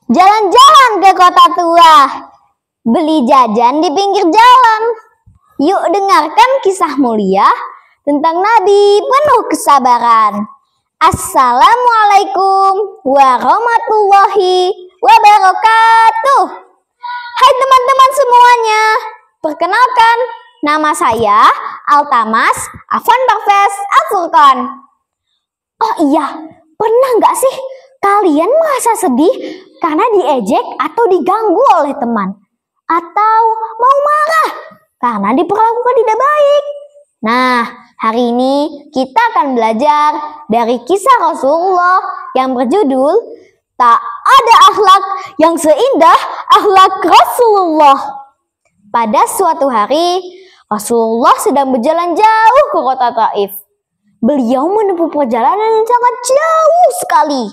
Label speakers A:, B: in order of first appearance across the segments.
A: Jalan-jalan ke kota tua, beli jajan di pinggir jalan. Yuk dengarkan kisah mulia tentang Nabi penuh kesabaran. Assalamualaikum warahmatullahi wabarakatuh. Hai teman-teman semuanya, perkenalkan nama saya Altamas Afan Barves Al-Furqan. Oh iya, pernah nggak sih kalian merasa sedih karena diejek atau diganggu oleh teman? Atau mau marah karena diperlakukan tidak baik? Nah, hari ini kita akan belajar dari kisah Rasulullah yang berjudul Tak ada akhlak yang seindah akhlak Rasulullah. Pada suatu hari, Rasulullah sedang berjalan jauh ke kota Taif. Beliau menempuh perjalanan yang sangat jauh sekali.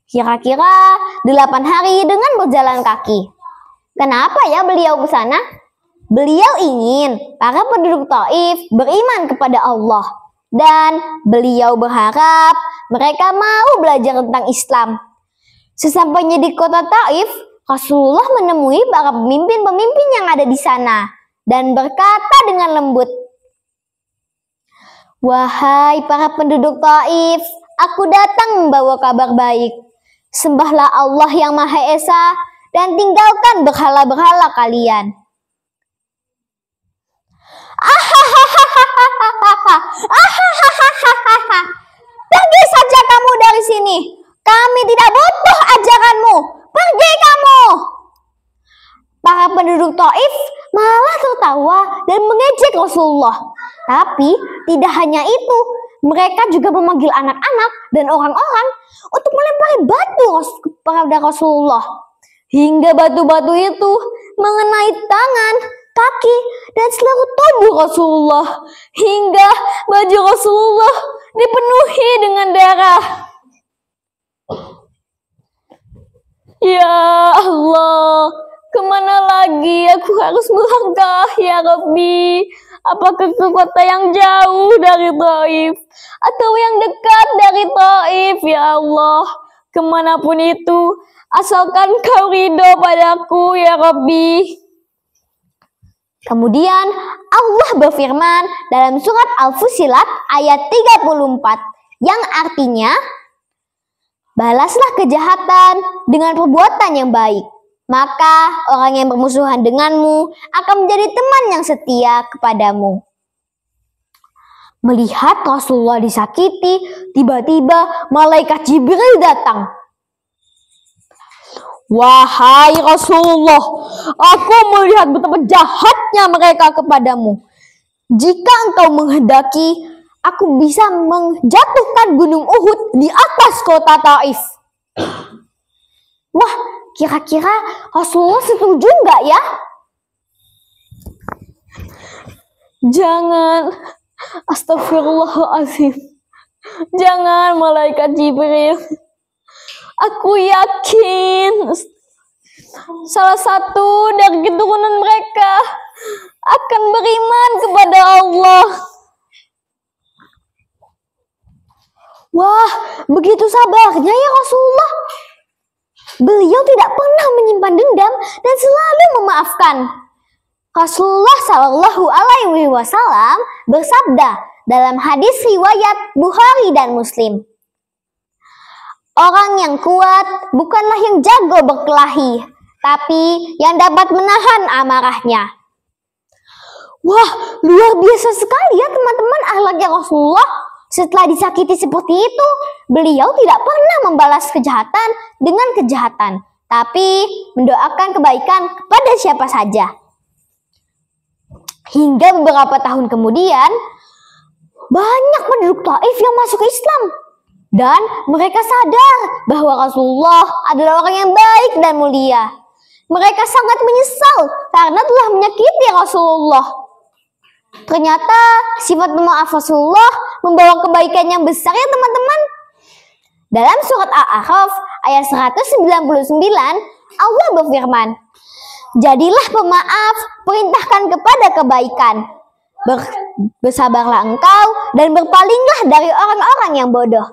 A: Kira-kira 8 hari dengan berjalan kaki. Kenapa ya beliau ke sana? Beliau ingin para penduduk Taif beriman kepada Allah. Dan beliau berharap mereka mau belajar tentang Islam. Sesampainya di kota Taif, Rasulullah menemui para pemimpin-pemimpin yang ada di sana. Dan berkata dengan lembut, "Wahai para penduduk Taif, aku datang membawa kabar baik. Sembahlah Allah yang Maha Esa dan tinggalkan berhala-berhala kalian." Pergi saja kamu dari sini. Kami tidak butuh ajaranmu. Pergi kamu. Para penduduk Taif malah tertawa dan mengejek Rasulullah. Tapi tidak hanya itu, mereka juga memanggil anak-anak dan orang-orang untuk melempari batu kepada Rasulullah. Hingga batu-batu itu mengenai tangan, kaki, dan seluruh tubuh Rasulullah. Hingga baju Rasulullah dipenuhi dengan darah. Ya Allah, kemana lagi aku harus melangkah ya Rabbi? Apakah ke kota yang jauh dari Taif atau yang dekat dari Taif ya Allah? Kemanapun itu, asalkan Kau ridho padaku ya Rabbi. Kemudian Allah berfirman dalam surat Al-Fussilat ayat 34 yang artinya, balaslah kejahatan dengan perbuatan yang baik. Maka orang yang bermusuhan denganmu akan menjadi teman yang setia kepadamu. Melihat Rasulullah disakiti, tiba-tiba malaikat Jibril datang. "Wahai Rasulullah, aku melihat betapa jahatnya mereka kepadamu. Jika engkau menghendaki, aku bisa menjatuhkan gunung Uhud di atas kota Taif." Wah, kira-kira Rasulullah setuju nggak ya? Jangan, astagfirullahaladzim. Jangan malaikat Jibril. Aku yakin salah satu dari keturunan mereka akan beriman kepada Allah. Wah, begitu sabarnya ya Rasulullah. Beliau tidak pernah menyimpan dendam dan selalu memaafkan. Rasulullah Shallallahu Alaihi Wasallam bersabda dalam hadis riwayat Bukhari dan Muslim, "Orang yang kuat bukanlah yang jago berkelahi, tapi yang dapat menahan amarahnya." Wah, luar biasa sekali ya teman-teman akhlaknya Rasulullah. Setelah disakiti seperti itu, beliau tidak pernah membalas kejahatan dengan kejahatan, tapi mendoakan kebaikan kepada siapa saja. Hingga beberapa tahun kemudian, banyak penduduk Taif yang masuk Islam. Dan mereka sadar bahwa Rasulullah adalah orang yang baik dan mulia. Mereka sangat menyesal karena telah menyakiti Rasulullah. Ternyata sifat pemaaf Rasulullah membawa kebaikan yang besar ya teman-teman. Dalam surat Al-A'raf ayat 199, Allah berfirman, "Jadilah pemaaf, perintahkan kepada kebaikan. Bersabarlah engkau dan berpalinglah dari orang-orang yang bodoh."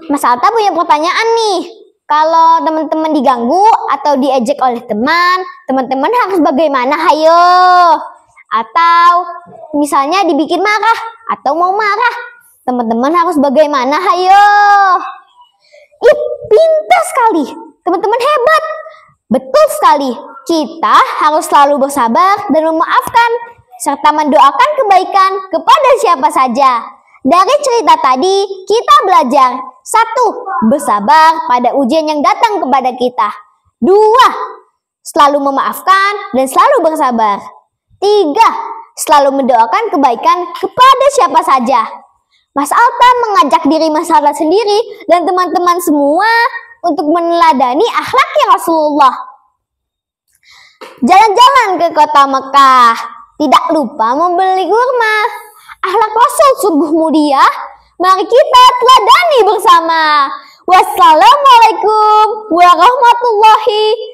A: Mas Alta punya pertanyaan nih. Kalau teman-teman diganggu atau diejek oleh teman, teman-teman harus bagaimana? Hayo. Atau misalnya dibikin marah atau mau marah, teman-teman harus bagaimana? Hayo. Ih, pintar sekali. Teman-teman hebat. Betul sekali. Kita harus selalu bersabar dan memaafkan serta mendoakan kebaikan kepada siapa saja. Dari cerita tadi, kita belajar 1. Bersabar pada ujian yang datang kepada kita. 2. Selalu memaafkan dan selalu bersabar. 3. Selalu mendoakan kebaikan kepada siapa saja. Mas Alta mengajak diri Mas Alta sendiri dan teman-teman semua untuk meneladani akhlaknya Rasulullah. Jalan-jalan ke kota Mekah, tidak lupa membeli kurma. Akhlak Rasul sungguh mulia, mari kita teladani bersama. Wassalamualaikum warahmatullahi